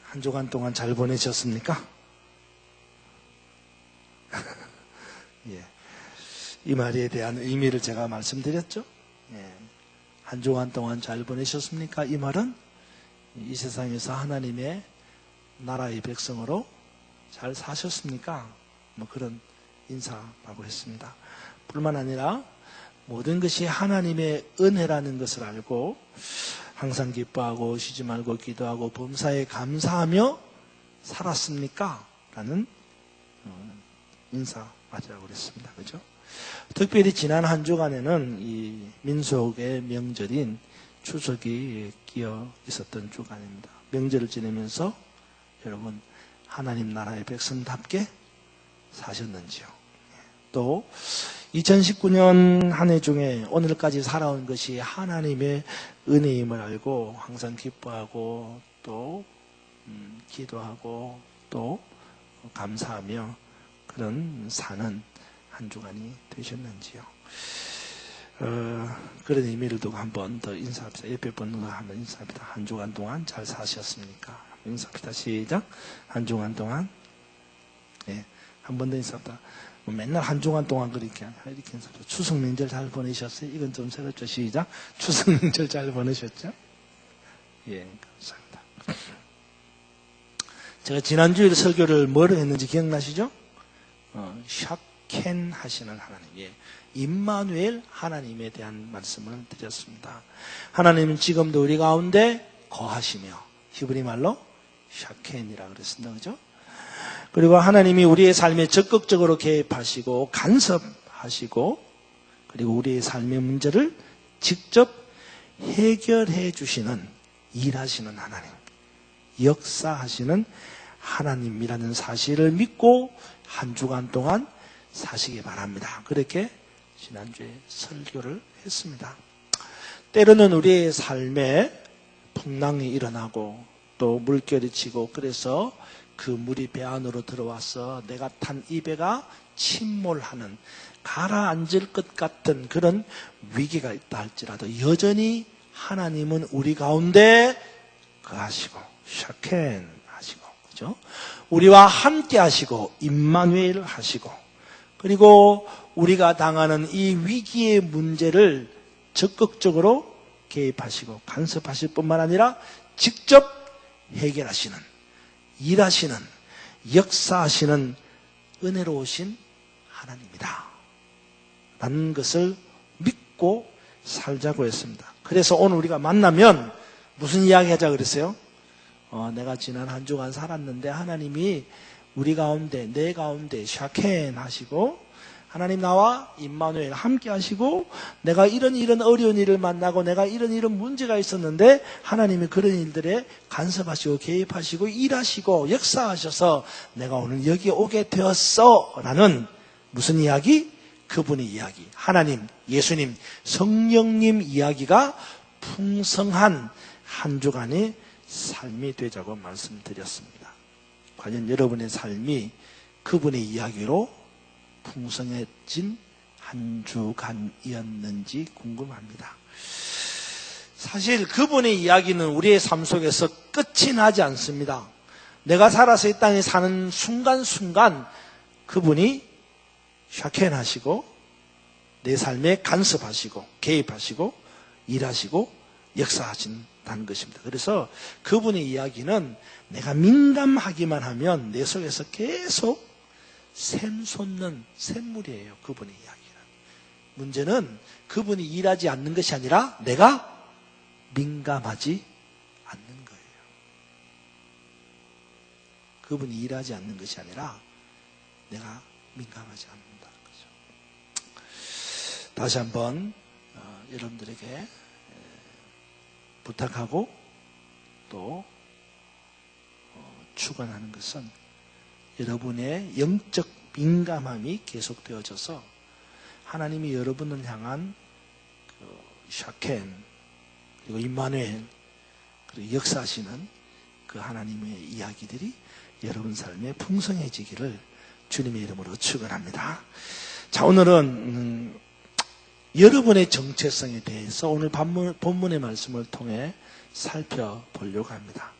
한 주간 동안 잘 보내셨습니까? 예. 이 말에 대한 의미를 제가 말씀드렸죠. 예. 한 주간 동안 잘 보내셨습니까? 이 말은 이 세상에서 하나님의 나라의 백성으로 잘 사셨습니까? 뭐 그런 인사라고 했습니다. 뿐만 아니라 모든 것이 하나님의 은혜라는 것을 알고 항상 기뻐하고 쉬지 말고 기도하고 범사에 감사하며 살았습니까? 라는 인사하자고 그랬습니다. 그죠? 특별히 지난 한 주간에는 이 민속의 명절인 추석이 끼어 있었던 주간입니다. 명절을 지내면서 여러분 하나님 나라의 백성답게 사셨는지요? 또 2019년 한 해 중에 오늘까지 살아온 것이 하나님의 은혜임을 알고 항상 기뻐하고 또 기도하고 또 감사하며 그런 사는 한 주간이 되셨는지요? 그런 의미를 두고 한 번 더 인사합시다. 옆에 분과 한번 인사합니다. 한 주간 동안 잘 사셨습니까? 인사합니다. 시작. 한 주간 동안. 예, 한 번 더 인사합니다. 맨날 한 주간 동안 이렇게 인사합니다. 추석 명절 잘 보내셨어요? 이건 좀 새롭죠. 시작. 추석 명절 잘 보내셨죠? 예, 감사합니다. 제가 지난주에 설교를 뭐로 했는지 기억나시죠? 샤켄 하시는 하나님, 예, 임마누엘 하나님에 대한 말씀을 드렸습니다. 하나님은 지금도 우리 가운데 거하시며 히브리 말로 샤켄이라 그랬습니다. 그죠? 그리고 하나님이 우리의 삶에 적극적으로 개입하시고 간섭하시고 그리고 우리의 삶의 문제를 직접 해결해 주시는 일하시는 하나님, 역사하시는 하나님이라는 사실을 믿고 한 주간 동안 사시기 바랍니다. 그렇게 지난주에 설교를 했습니다. 때로는 우리의 삶에 풍랑이 일어나고 또 물결이 치고 그래서 그 물이 배 안으로 들어와서 내가 탄 이 배가 침몰하는 가라앉을 것 같은 그런 위기가 있다 할지라도 여전히 하나님은 우리 가운데 거하시고 샤켄 하시고 그죠? 우리와 함께 하시고 임마누엘 하시고 그리고 우리가 당하는 이 위기의 문제를 적극적으로 개입하시고 간섭하실 뿐만 아니라 직접 해결하시는 일하시는 역사하시는 은혜로우신 하나님이다 라는 것을 믿고 살자고 했습니다. 그래서 오늘 우리가 만나면 무슨 이야기 하자 그랬어요? 내가 지난 한 주간 살았는데 하나님이 우리 가운데 내 가운데 샤켄 하시고 하나님 나와 임마누엘 함께 하시고 내가 이런 어려운 일을 만나고 내가 이런 문제가 있었는데 하나님이 그런 일들에 간섭하시고 개입하시고 일하시고 역사하셔서 내가 오늘 여기 오게 되었어 라는 무슨 이야기? 그분의 이야기, 하나님, 예수님, 성령님 이야기가 풍성한 한 주간의 삶이 되자고 말씀드렸습니다. 과연 여러분의 삶이 그분의 이야기로 풍성해진 한 주간이었는지 궁금합니다. 사실 그분의 이야기는 우리의 삶 속에서 끝이 나지 않습니다. 내가 살아서 이 땅에 사는 순간순간 그분이 샤켄하시고 내 삶에 간섭하시고 개입하시고 일하시고 역사하신다는 것입니다. 그래서 그분의 이야기는 내가 민감하기만 하면 내 속에서 계속 샘솟는 샘물이에요. 그분의 이야기는. 문제는 그분이 일하지 않는 것이 아니라 내가 민감하지 않는 거예요. 그분이 일하지 않는 것이 아니라 내가 민감하지 않는다는 거죠. 다시 한번 여러분들에게 부탁하고 또 축원하는 것은 여러분의 영적 민감함이 계속되어져서 하나님이 여러분을 향한 샤켄 그리고 임마누엘 그리고 역사하시는 그 하나님의 이야기들이 여러분 삶에 풍성해지기를 주님의 이름으로 축원합니다. 자, 오늘은 여러분의 정체성에 대해서 오늘 본문의 말씀을 통해 살펴보려고 합니다.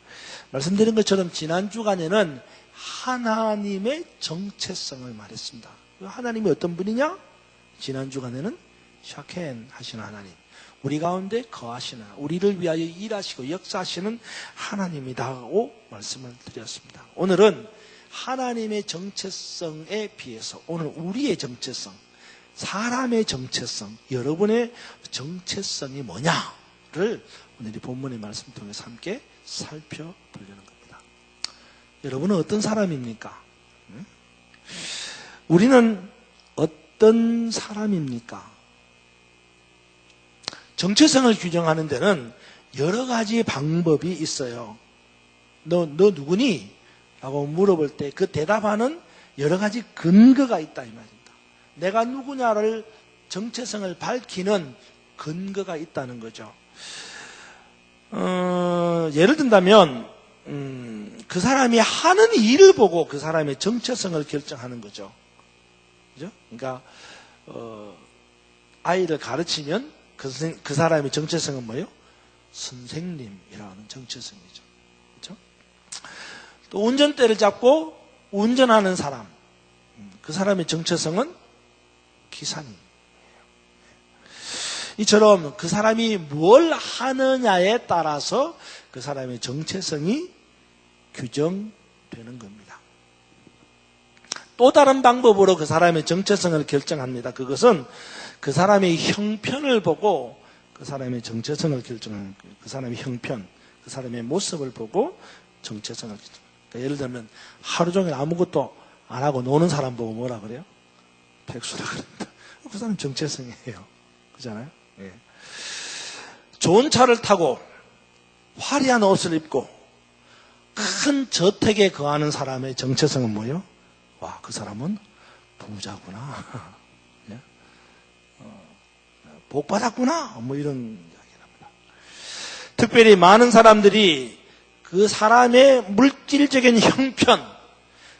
말씀드린 것처럼 지난 주간에는 하나님의 정체성을 말했습니다. 하나님이 어떤 분이냐? 지난 주간에는 샤켄 하시는 하나님, 우리 가운데 거하시는, 우리를 위하여 일하시고 역사하시는 하나님이다고 말씀을 드렸습니다. 오늘은 하나님의 정체성에 비해서 오늘 우리의 정체성, 사람의 정체성, 여러분의 정체성이 뭐냐를 오늘 이 본문의 말씀을 통해서 함께 살펴보려는 겁니다. 여러분은 어떤 사람입니까? 우리는 어떤 사람입니까? 정체성을 규정하는 데는 여러 가지 방법이 있어요. 너 누구니? 라고 물어볼 때 그 대답하는 여러 가지 근거가 있다 이 말입니다. 내가 누구냐를 정체성을 밝히는 근거가 있다는 거죠. 예를 든다면 그 사람이 하는 일을 보고 그 사람의 정체성을 결정하는 거죠. 그죠? 그러니까 아이를 가르치면 그 사람의 정체성은 뭐예요? 선생님이라는 정체성이죠. 그렇죠? 또 운전대를 잡고 운전하는 사람, 그 사람의 정체성은 기사님. 이처럼 그 사람이 뭘 하느냐에 따라서 그 사람의 정체성이 규정되는 겁니다. 또 다른 방법으로 그 사람의 정체성을 결정합니다. 그것은 그 사람의 형편을 보고 그 사람의 정체성을 결정하는 거예요. 그 사람의 형편, 그 사람의 모습을 보고 정체성을 결정합니다. 그러니까 예를 들면 하루 종일 아무것도 안 하고 노는 사람 보고 뭐라 그래요? 백수라 그럽니다. 그 사람 정체성이에요. 그렇잖아요? 예. 좋은 차를 타고 화려한 옷을 입고 큰 저택에 거하는 사람의 정체성은 뭐예요? 와, 그 사람은 부자구나. 예? 복 받았구나. 뭐 이런 이야기를 합니다. 특별히 많은 사람들이 그 사람의 물질적인 형편,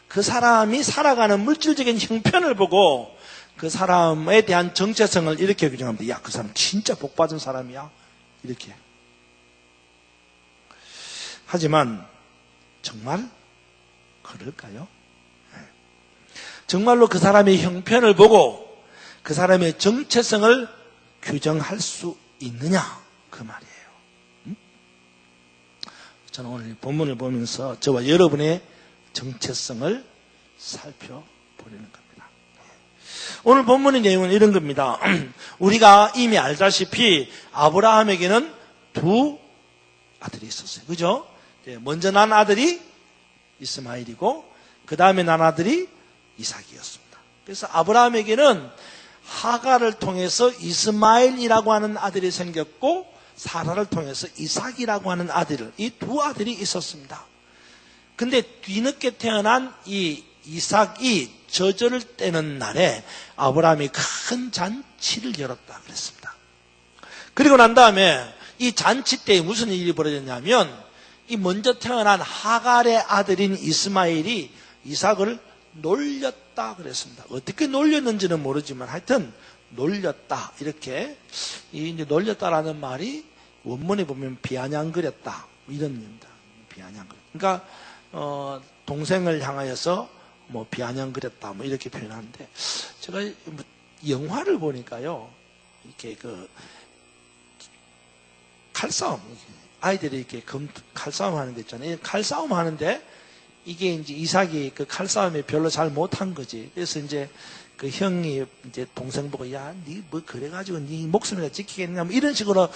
그 사람이 살아가는 물질적인 형편을 보고 그 사람에 대한 정체성을 이렇게 규정합니다. 야, 그 사람 진짜 복 받은 사람이야. 이렇게. 하지만 정말 그럴까요? 정말로 그 사람의 형편을 보고 그 사람의 정체성을 규정할 수 있느냐? 그 말이에요. 저는 오늘 본문을 보면서 저와 여러분의 정체성을 살펴보려는 겁니다. 오늘 본문의 내용은 이런 겁니다. 우리가 이미 알다시피 아브라함에게는 두 아들이 있었어요. 그죠? 먼저 난 아들이 이스마엘이고 그 다음에 난 아들이 이삭이었습니다. 그래서 아브라함에게는 하갈을 통해서 이스마엘이라고 하는 아들이 생겼고 사라를 통해서 이삭이라고 하는 아들, 이 두 아들이 있었습니다. 근데 뒤늦게 태어난 이 이삭이 젖을 떼는 날에 아브라함이 큰 잔치를 열었다 그랬습니다. 그리고 난 다음에 이 잔치 때에 무슨 일이 벌어졌냐면 이 먼저 태어난 하갈의 아들인 이스마엘이 이삭을 놀렸다 그랬습니다. 어떻게 놀렸는지는 모르지만 하여튼 놀렸다. 이렇게 이제 놀렸다라는 말이 원문에 보면 비아냥거렸다 이런 의미입니다. 비아냥거렸다. 그러니까 동생을 향하여서 뭐 비아냥거렸다 뭐 이렇게 표현하는데 제가 영화를 보니까요 이렇게 그 칼싸움 아이들이 이렇게 칼싸움 하는 거 있잖아요. 칼싸움 하는데 이게 이제 이삭이 그 칼싸움에 별로 잘 못한 거지. 그래서 이제 그 형이 이제 동생 보고 야, 니 뭐 그래가지고 니 목숨이나 지키겠냐 뭐 이런 식으로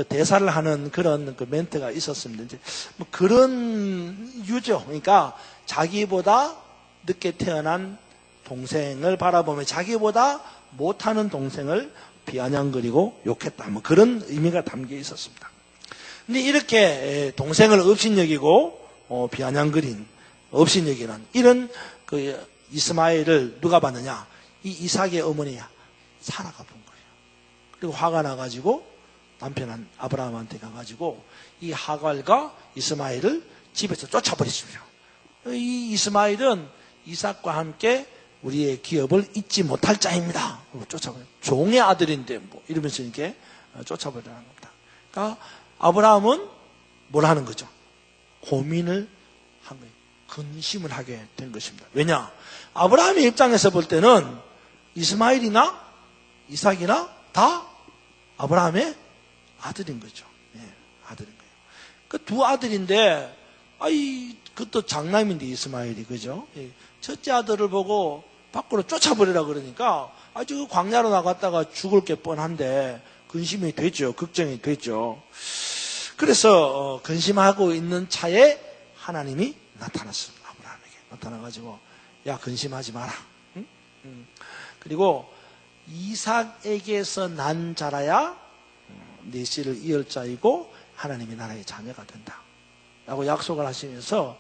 대사를 하는 그런 그 멘트가 있었습니다. 이제 뭐 그런 유죠. 그러니까 자기보다 늦게 태어난 동생을 바라보며 자기보다 못하는 동생을 비아냥거리고 욕했다. 뭐 그런 의미가 담겨 있었습니다. 근데 이렇게 동생을 업신여기고 비아냥거린 업신여기는 이런 그 이스마엘을 누가 봤느냐? 이 이삭의 어머니야 사라가 본 거예요. 그리고 화가 나가지고 남편한 아브라함한테 가가지고 이 하갈과 이스마엘을 집에서 쫓아버렸습니다. 이 이스마엘은 이삭과 함께 우리의 기업을 잊지 못할 자입니다. 쫓아버려. 종의 아들인데 뭐 이러면서 이렇게 쫓아버리는 겁니다. 그러니까 아브라함은 뭘 하는 거죠? 고민을 한 거예요. 근심을 하게 된 것입니다. 왜냐? 아브라함의 입장에서 볼 때는 이스마엘이나 이삭이나 다 아브라함의 아들인 거죠. 예, 아들인 거예요. 그 두 아들인데, 그것도 장남인데 이스마엘이, 그죠? 예, 첫째 아들을 보고 밖으로 쫓아버리라 그러니까 아주 광야로 나갔다가 죽을 게 뻔한데 근심이 되죠. 걱정이 되죠. 그래서 근심하고 있는 차에 하나님이 나타났습니다. 아브라함에게 나타나가지고 야, 근심하지 마라. 응? 그리고 이삭에게서 난 자라야 네 씨를 이을 자이고 하나님의 나라의 자녀가 된다 라고 약속을 하시면서,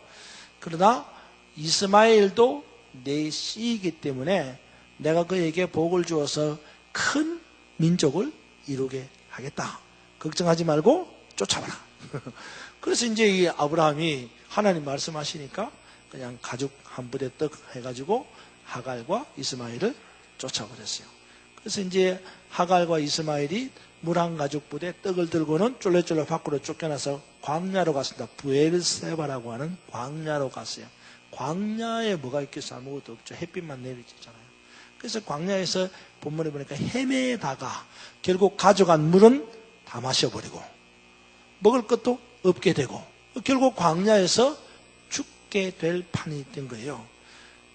그러나 이스마엘도 내 씨이기 때문에 내가 그에게 복을 주어서 큰 민족을 이루게 하겠다. 걱정하지 말고 쫓아봐라. 그래서 이제 이 아브라함이 하나님 말씀하시니까 그냥 가죽 한 부대 떡 해가지고 하갈과 이스마엘을 쫓아버렸어요. 그래서 이제 하갈과 이스마엘이 물 한 가죽 부대 떡을 들고는 쫄래쫄래 밖으로 쫓겨나서 광야로 갔습니다. 부엘세바라고 하는 광야로 갔어요. 광야에 뭐가 있겠어? 아무것도 없죠. 햇빛만 내리잖아요. 그래서 광야에서 본문에 보니까 헤매다가 결국 가져간 물은 다 마셔버리고 먹을 것도 없게 되고 결국 광야에서 죽게 될 판이 된 거예요.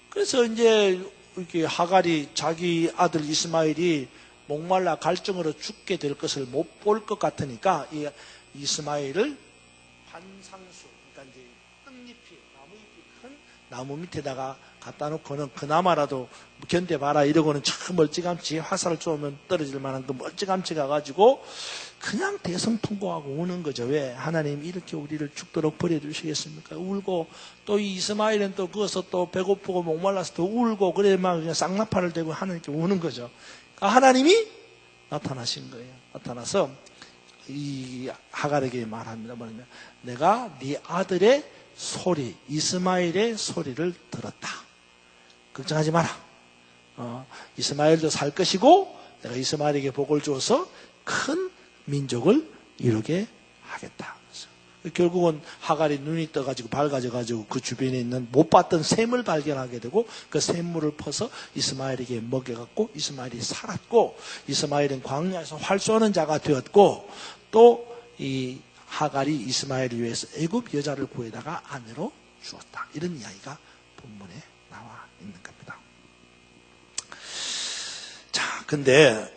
그래서 이제 이렇게 하갈이 자기 아들 이스마엘이 목말라 갈증으로 죽게 될 것을 못 볼 것 같으니까 이 이스마엘을 환상수, 그러니까 이제 떡잎이, 나무잎이 큰 나무 밑에다가 갖다 놓고는 그나마라도 견뎌봐라 이러고는 참 멀찌감치 화살을 쏘면 떨어질 만한 그 멀찌감치 가가지고 그냥 대성통곡하고 우는 거죠. 왜? 하나님 이렇게 우리를 죽도록 버려주시겠습니까? 울고 또 이 이스마엘은 또 그어서 또 배고프고 목말라서 또 울고 그래 막 그냥 쌍나팔을 대고 하나님께 우는 거죠. 그러니까 하나님이 나타나신 거예요. 나타나서 이 하갈에게 말합니다. 뭐냐면 내가 네 아들의 소리, 이스마엘의 소리를 들었다. 걱정하지 마라. 이스마엘도 살 것이고 내가 이스마엘에게 복을 주어서 큰 민족을 이루게 하겠다. 결국은 하갈이 눈이 떠가지고 밝아져가지고 그 주변에 있는 못 봤던 샘을 발견하게 되고 그 샘물을 퍼서 이스마엘에게 먹여갖고 이스마엘이 살았고 이스마엘은 광야에서 활 쏘는 자가 되었고 또 이 하갈이 이스마엘을 위해서 애굽 여자를 구해다가 아내로 주었다. 이런 이야기가 본문에 나와 있는 겁니다. 자, 근데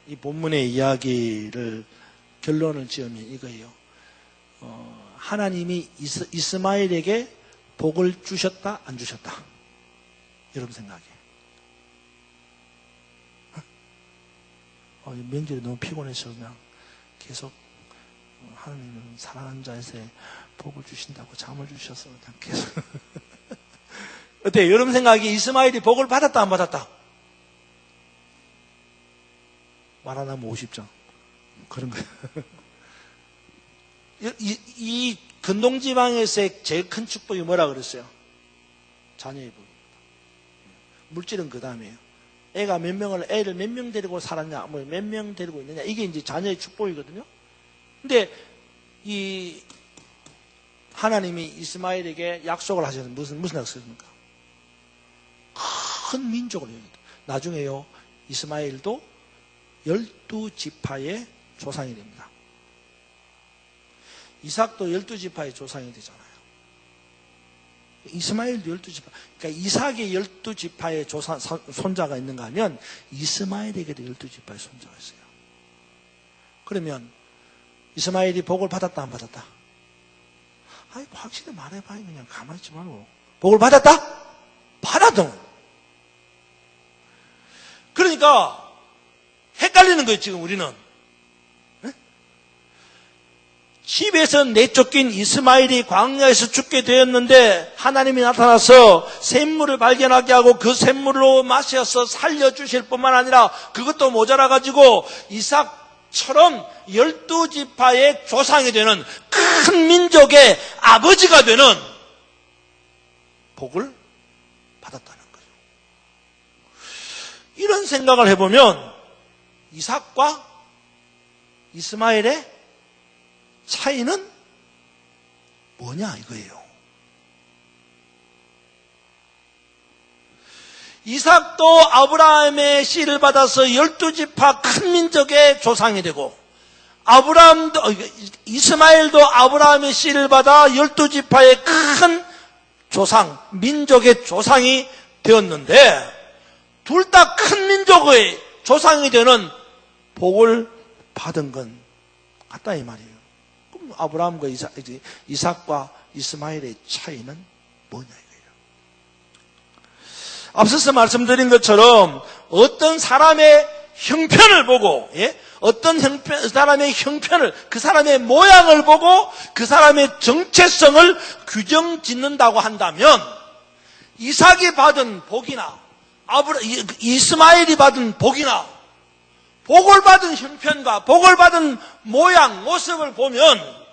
이 본문의 이야기를 결론을 지으면 이거예요. 하나님이 이스마엘에게 복을 주셨다, 안 주셨다? 여러분 생각에. 명절이 너무 피곤해서 그냥 계속 하나님은 사랑하는 자에게 복을 주신다고 잠을 주셔서 그냥 계속. 어때요? 여러분 생각에 이스마엘이 복을 받았다, 안 받았다? 말 안 하면 50점. 그런 거예요. 이 근동지방에서의 제일 큰 축복이 뭐라 그랬어요? 자녀의 복입니다. 물질은 그 다음이에요. 애를 몇 명 데리고 살았냐, 몇 명 데리고 있느냐, 이게 이제 자녀의 축복이거든요. 근데 이 하나님이 이스마엘에게 약속을 하셨는데 무슨 약속입니까? 큰 민족을 이루겠다. 나중에요, 이스마엘도 12지파의 조상이 됩니다. 이삭도 12지파의 조상이 되잖아요. 이스마엘도 12지파. 그러니까 이삭의 12지파의 손자가 있는가 하면 이스마엘에게도 12지파의 손자가 있어요. 그러면 이스마엘이 복을 받았다, 안 받았다? 확실히 말해봐요. 그냥 가만히 있지 말고. 복을 받았다? 받았다. 그러니까 헷갈리는 거예요, 지금 우리는. 집에서 내쫓긴 이스마엘이 광야에서 죽게 되었는데 하나님이 나타나서 샘물을 발견하게 하고 그 샘물로 마셔서 살려주실 뿐만 아니라 그것도 모자라가지고 이삭처럼 12지파의 조상이 되는 큰 민족의 아버지가 되는 복을 받았다는 거죠. 이런 생각을 해보면 이삭과 이스마엘의 차이는 뭐냐 이거예요. 이삭도 아브라함의 씨를 받아서 12지파 큰 민족의 조상이 되고, 이스마엘도 아브라함의 씨를 받아 12지파의 큰 조상, 민족의 조상이 되었는데, 둘 다 큰 민족의 조상이 되는 복을 받은 건 같다 이 말이에요. 그럼 아브라함과 이삭과 이스마엘의 차이는 뭐냐 이거예요. 앞서서 말씀드린 것처럼 어떤 사람의 형편을 보고, 어떤 사람의 형편을, 그 사람의 모양을 보고 그 사람의 정체성을 규정 짓는다고 한다면, 이삭이 받은 복이나 이스마엘이 받은 복이나 복을 받은 형편과 복을 받은 모양, 모습을 보면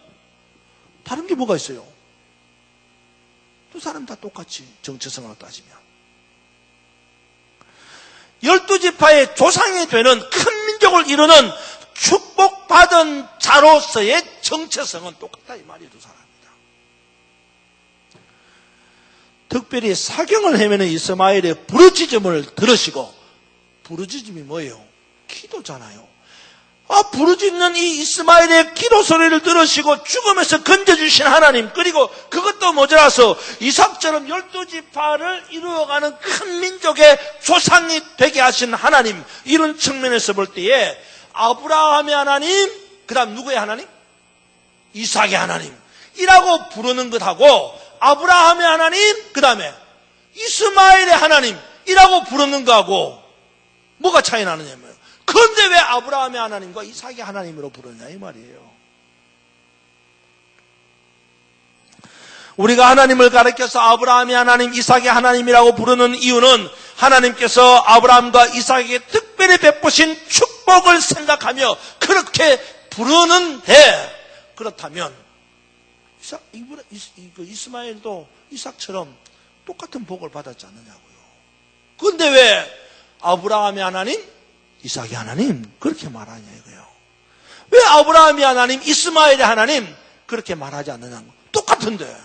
다른 게 뭐가 있어요? 두 사람 다 똑같이 정체성으로 따지면 12지파의 조상이 되는 큰 민족을 이루는 축복받은 자로서의 정체성은 똑같다 이 말이에요. 두 사람이다. 특별히 사경을 헤매는 이스마엘의 부르짖음을 들으시고, 부르짖음이 뭐예요? 기도잖아요. 부르짖는 이 이스마엘의 기도 소리를 들으시고 죽음에서 건져주신 하나님, 그리고 그것도 모자라서 이삭처럼 12지파를 이루어가는 큰 민족의 조상이 되게 하신 하나님, 이런 측면에서 볼 때에 아브라함의 하나님, 그 다음 누구의 하나님? 이삭의 하나님 이라고 부르는 것하고, 아브라함의 하나님, 그 다음에 이스마엘의 하나님 이라고 부르는 것하고 뭐가 차이 나느냐면, 그런데 왜 아브라함의 하나님과 이삭의 하나님으로 부르냐 이 말이에요. 우리가 하나님을 가리켜서 아브라함의 하나님, 이삭의 하나님이라고 부르는 이유는 하나님께서 아브라함과 이삭에게 특별히 베푸신 축복을 생각하며 그렇게 부르는데, 그렇다면 이스마엘도 이삭처럼 똑같은 복을 받았지 않느냐고요. 그런데 왜 아브라함의 하나님, 이삭의 하나님 그렇게 말하냐 이거예요. 왜 아브라함의 하나님, 이스마엘의 하나님 그렇게 말하지 않느냐고. 똑같은데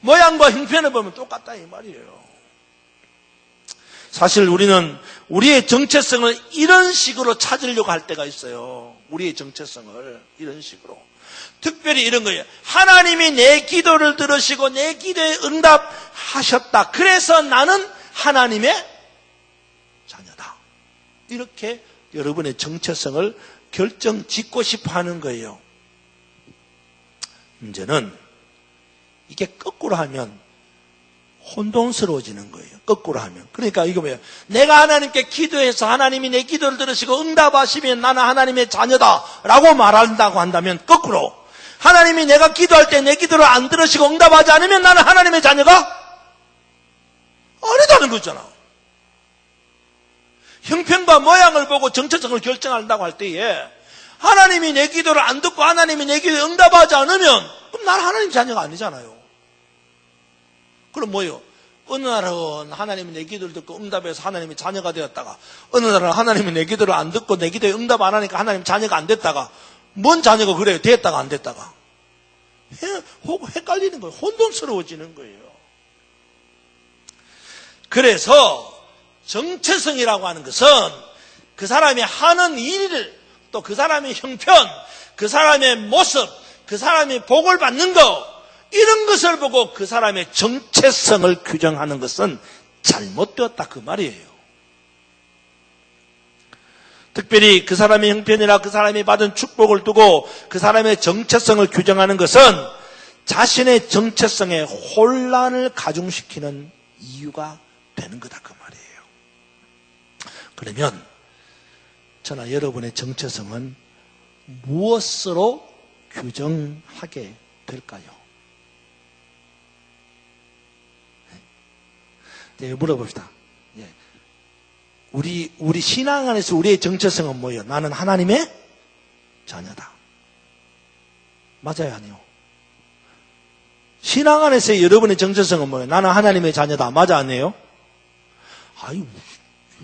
모양과 형편을 보면 똑같다 이 말이에요. 사실 우리는 우리의 정체성을 이런 식으로 찾으려고 할 때가 있어요. 우리의 정체성을 이런 식으로. 특별히 이런 거예요. 하나님이 내 기도를 들으시고 내 기도에 응답하셨다. 그래서 나는 하나님의 자녀다. 이렇게 여러분의 정체성을 결정짓고 싶어 하는 거예요. 문제는 이게 거꾸로 하면 혼돈스러워지는 거예요. 거꾸로 하면. 그러니까 이거 뭐예요? 내가 하나님께 기도해서 하나님이 내 기도를 들으시고 응답하시면 나는 하나님의 자녀다 라고 말한다고 한다면, 거꾸로 하나님이 내가 기도할 때 내 기도를 안 들으시고 응답하지 않으면 나는 하나님의 자녀가 아니다는 거잖아. 형편과 모양을 보고 정체성을 결정한다고 할 때에 하나님이 내 기도를 안 듣고 하나님이 내 기도에 응답하지 않으면 그럼 나는 하나님 자녀가 아니잖아요. 그럼 뭐예요? 어느 날은 하나님이 내 기도를 듣고 응답해서 하나님이 자녀가 되었다가, 어느 날은 하나님이 내 기도를 안 듣고 내 기도에 응답 안 하니까 하나님 자녀가 안 됐다가, 뭔 자녀가 그래요? 됐다가 안 됐다가. 헷갈리는 거예요. 혼돈스러워지는 거예요. 그래서 정체성이라고 하는 것은 그 사람이 하는 일을, 또 그 사람의 형편, 그 사람의 모습, 그 사람이 복을 받는 것, 이런 것을 보고 그 사람의 정체성을 규정하는 것은 잘못되었다 그 말이에요. 특별히 그 사람의 형편이나 그 사람이 받은 축복을 두고 그 사람의 정체성을 규정하는 것은 자신의 정체성에 혼란을 가중시키는 이유가 되는 거다 그 말이에요. 그러면 저나 여러분의 정체성은 무엇으로 규정하게 될까요? 네, 물어봅시다. 예. 우리 신앙 안에서 우리의 정체성은 뭐예요? 나는 하나님의 자녀다. 맞아요, 아니요? 신앙 안에서 여러분의 정체성은 뭐예요? 나는 하나님의 자녀다. 맞아, 아니에요? 아유,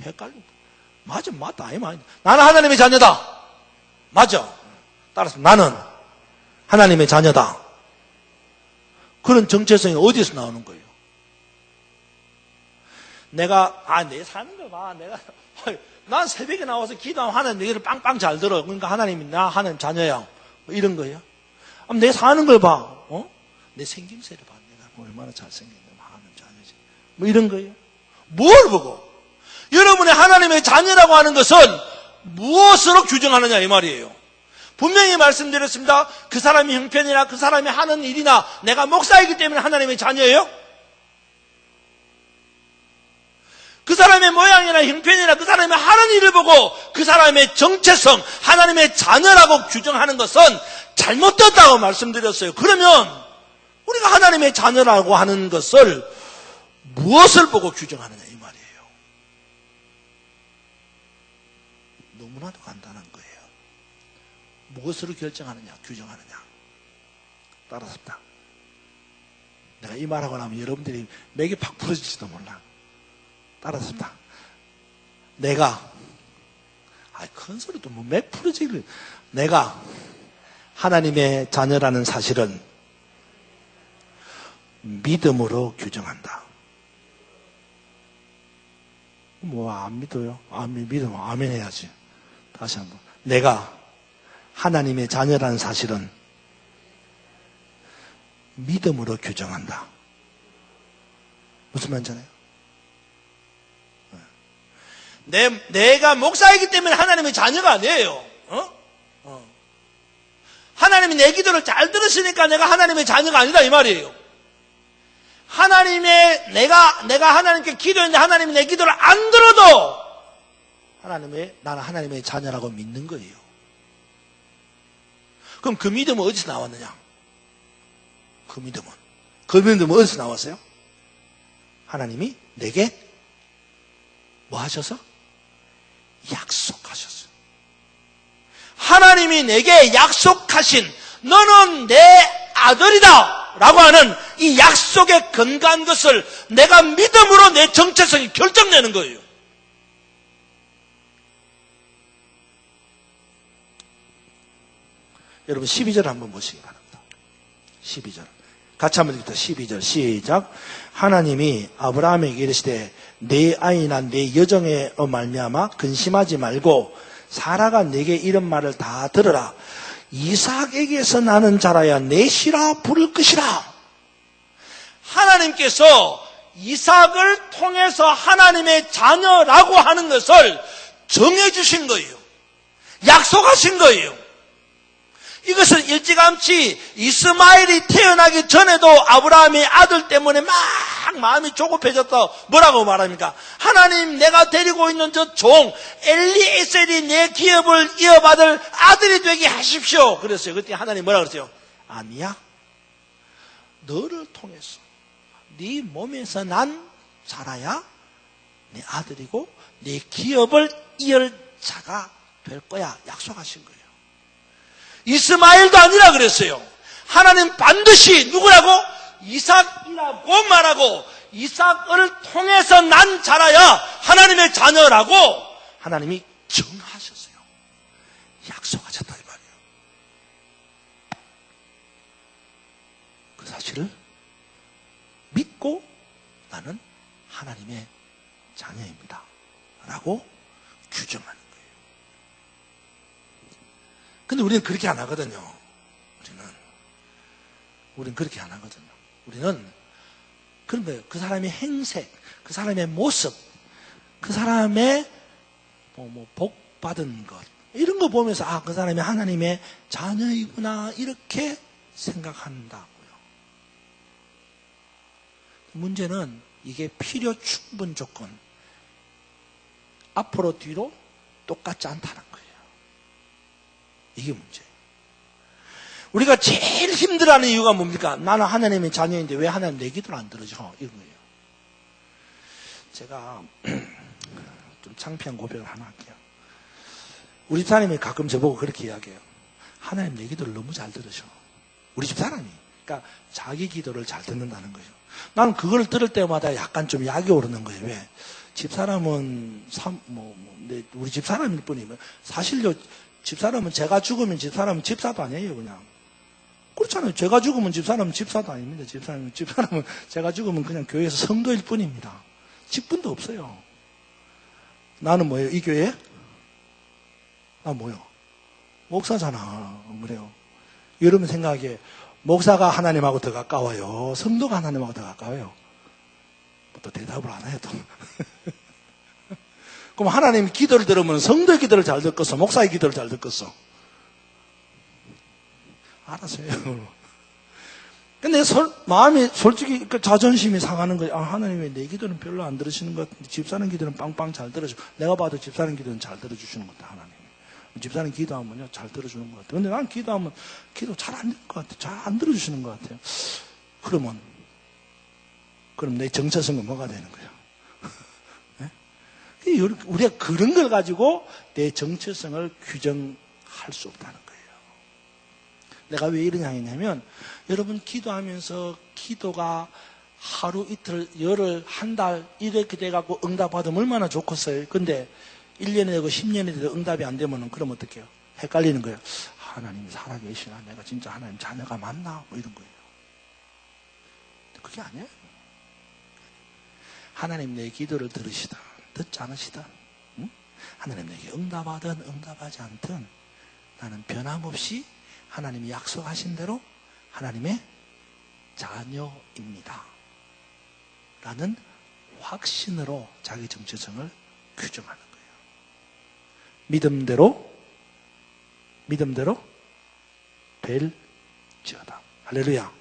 헷갈려. 맞아, 맞다. 아니, 맞아. 나는 하나님의 자녀다. 맞아. 따라서 나는 하나님의 자녀다. 그런 정체성이 어디서 나오는 거예요? 내가 내 사는 거 봐. 난 새벽에 나와서 기도하면 하나님 내 얘기를 빵빵 잘 들어. 그러니까 하나님이 나 하나님 자녀야. 뭐 이런 거예요. 내 사는 걸 봐. 내 생김새를 봐. 내가 얼마나 잘생겼는데 하나님 자녀지. 뭐 이런 거예요. 뭘 보고? 여러분의 하나님의 자녀라고 하는 것은 무엇으로 규정하느냐 이 말이에요. 분명히 말씀드렸습니다. 그 사람이 형편이나 그 사람이 하는 일이나 내가 목사이기 때문에 하나님의 자녀예요? 그 사람의 모양이나 형편이나 그 사람이 하는 일을 보고 그 사람의 정체성, 하나님의 자녀라고 규정하는 것은 잘못됐다고 말씀드렸어요. 그러면 우리가 하나님의 자녀라고 하는 것을 무엇을 보고 규정하느냐 이 말이에요. 너무나도 간단한 거예요. 무엇으로 결정하느냐, 규정하느냐. 따라섭니다. 내가 이 말하고 나면 여러분들이 맥이 팍 부러질지도 몰라. 따라섭니다. 내가, 큰 소리도 뭐 맥 부러지길. 내가 하나님의 자녀라는 사실은 믿음으로 규정한다. 뭐 안 믿어요? 믿으면 아멘 해야지. 다시 한번. 내가 하나님의 자녀라는 사실은 믿음으로 규정한다. 무슨 말인지 알아요? 내가 목사이기 때문에 하나님의 자녀가 아니에요. 하나님이 내 기도를 잘 들으시니까 내가 하나님의 자녀가 아니다 이 말이에요. 내가 하나님께 기도했는데 하나님이 내 기도를 안 들어도 나는 하나님의 자녀라고 믿는 거예요. 그럼 그 믿음은 어디서 나왔느냐? 그 믿음은 어디서 나왔어요? 하나님이 내게 뭐 하셔서? 약속하셨어요. 하나님이 내게 약속하신 너는 내 아들이다 라고 하는 이 약속에 근거한 것을 내가 믿음으로 내 정체성이 결정되는 거예요. 여러분 12절 한번 보시기 바랍니다. 12절 같이 한번 읽읍시다. 12절 시작. 하나님이 아브라함에게 이르시되 내 아이나 내 여정에 말미암아 근심하지 말고 사라가 내게 이런 말을 다 들으라. 이삭에게서 나는 자라야 넷이라 부를 것이라. 하나님께서 이삭을 통해서 하나님의 자녀라고 하는 것을 정해주신 거예요. 약속하신 거예요. 이것은 일찌감치 이스마엘이 태어나기 전에도 아브라함의 아들 때문에 막 마음이 조급해졌다. 뭐라고 말합니까? 하나님, 내가 데리고 있는 저 종 엘리에셀이 내 기업을 이어받을 아들이 되게 하십시오. 그랬어요. 그때 하나님 뭐라 그랬어요? 아니야. 너를 통해서 네 몸에서 난 자라야 내 아들이고 네 기업을 이을 자가 될 거야. 약속하신 거예요. 이스마엘도 아니라 그랬어요. 하나님 반드시 누구라고? 이삭이라고 말하고 이삭을 통해서 난 자라야 하나님의 자녀라고 하나님이 정하셨어요. 약속하셨다 이 말이에요. 그 사실을 믿고 나는 하나님의 자녀입니다 라고 규정하는 거예요. 근데 우리는 그렇게 안 하거든요. 우리는 그렇게 안 하거든요. 우리는 그런 거예요. 그 사람의 행색, 그 사람의 모습, 그 사람의 복 받은 것 이런 거 보면서 그 사람이 하나님의 자녀이구나 이렇게 생각한다고요. 문제는 이게 필요 충분 조건 앞으로 뒤로 똑같지 않다는 거예요. 이게 문제예요. 우리가 제일 힘들어하는 이유가 뭡니까? 나는 하나님의 자녀인데 왜 하나님 내 기도를 안 들어줘? 이런 거예요. 제가 좀 창피한 고백을 하나 할게요. 우리 집사람이 가끔 저보고 그렇게 이야기해요. 하나님 내 기도를 너무 잘 들으셔. 우리 집사람이. 그러니까 자기 기도를 잘 듣는다는 거죠. 나는 그걸 들을 때마다 약간 좀 약이 오르는 거예요. 왜? 집사람은 우리 집사람일 뿐이면 사실요. 집사람은 제가 죽으면 집사람은 집사도 아니에요. 그냥 그렇잖아요. 제가 죽으면 집사람은 집사도 아닙니다. 집사람은 제가 죽으면 그냥 교회에서 성도일 뿐입니다. 직분도 없어요. 나는 뭐예요? 이 교회? 나 뭐요? 목사잖아. 그래요. 여러분 생각에 목사가 하나님하고 더 가까워요? 성도가 하나님하고 더 가까워요? 또 대답을 안 해요, 또. 그럼 하나님 기도를 들으면 성도의 기도를 잘 듣겠어? 목사의 기도를 잘 듣겠어? 알았어요. 근데 마음이 솔직히 자존심이 상하는 거예요. 아, 하나님 왜 내 기도는 별로 안 들으시는 것 같은데 집사는 기도는 빵빵 잘 들어주고 내가 봐도 집사는 기도는 잘 들어주시는 것 같아, 하나님. 집사는 기도하면요 잘 들어주는 것 같아요. 근데 난 기도하면 기도 잘 안 되는 것 같아요. 잘 안 들어주시는 것 같아요. 그럼 내 정체성은 뭐가 되는 거예요? 네? 우리가 그런 걸 가지고 내 정체성을 규정할 수 없다는 거예요. 내가 왜 이런 향이냐면 여러분 기도하면서 기도가 하루 이틀 열흘 한 달 이렇게 돼갖고 응답받으면 얼마나 좋겠어요. 근데 1년이 되고 10년이 돼도 응답이 안 되면 그럼 어떡해요? 헷갈리는 거예요. 하나님이 살아계시나? 내가 진짜 하나님 자녀가 맞나? 뭐 이런 거예요. 그게 아니에요. 하나님 내 기도를 들으시다 듣지 않으시다, 응? 하나님 내게 응답하든 응답하지 않든 나는 변함없이 하나님이 약속하신 대로 하나님의 자녀입니다 라는 확신으로 자기 정체성을 규정하는 거예요. 믿음대로 뵐지어다. 할렐루야.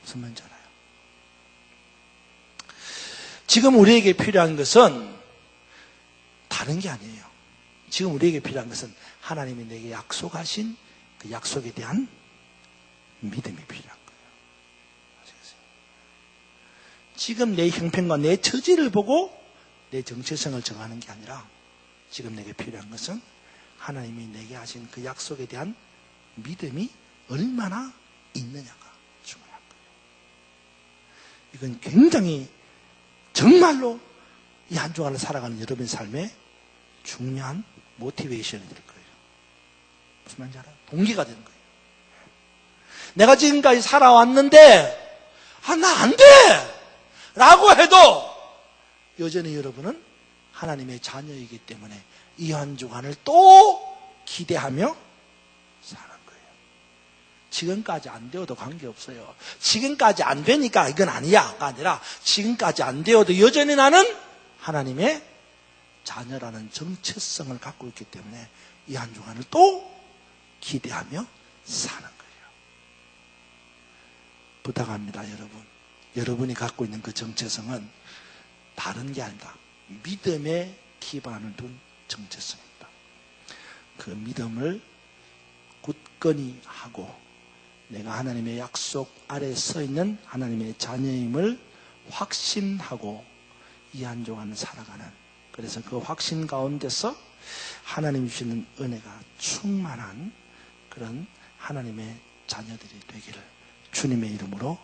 무슨 말인지 알아요? 지금 우리에게 필요한 것은 다른 게 아니에요. 지금 우리에게 필요한 것은 하나님이 내게 약속하신 그 약속에 대한 믿음이 필요한 거예요. 아시겠어요? 지금 내 형편과 내 처지를 보고 내 정체성을 정하는 게 아니라 지금 내게 필요한 것은 하나님이 내게 하신 그 약속에 대한 믿음이 얼마나 있느냐가 중요한 거예요. 이건 굉장히 정말로 이 한 주간을 살아가는 여러분의 삶에 중요한 모티베이션이 될 거예요. 무슨 말인지 알아요? 동기가 되는 거예요. 내가 지금까지 살아왔는데 나 안 돼! 라고 해도 여전히 여러분은 하나님의 자녀이기 때문에 이 한 주간을 또 기대하며 사는 거예요. 지금까지 안 되어도 관계없어요. 지금까지 안 되니까 이건 아니야가 아니라 지금까지 안 되어도 여전히 나는 하나님의 자녀라는 정체성을 갖고 있기 때문에 이 한 주간을 또 기대하며 사는 거예요. 부탁합니다, 여러분. 여러분이 갖고 있는 그 정체성은 다른 게 아니다. 믿음에 기반을 둔 정체성입니다. 그 믿음을 굳건히 하고 내가 하나님의 약속 아래 서 있는 하나님의 자녀임을 확신하고 이 한 주간 살아가는, 그래서 그 확신 가운데서 하나님이 주시는 은혜가 충만한 그런 하나님의 자녀들이 되기를 주님의 이름으로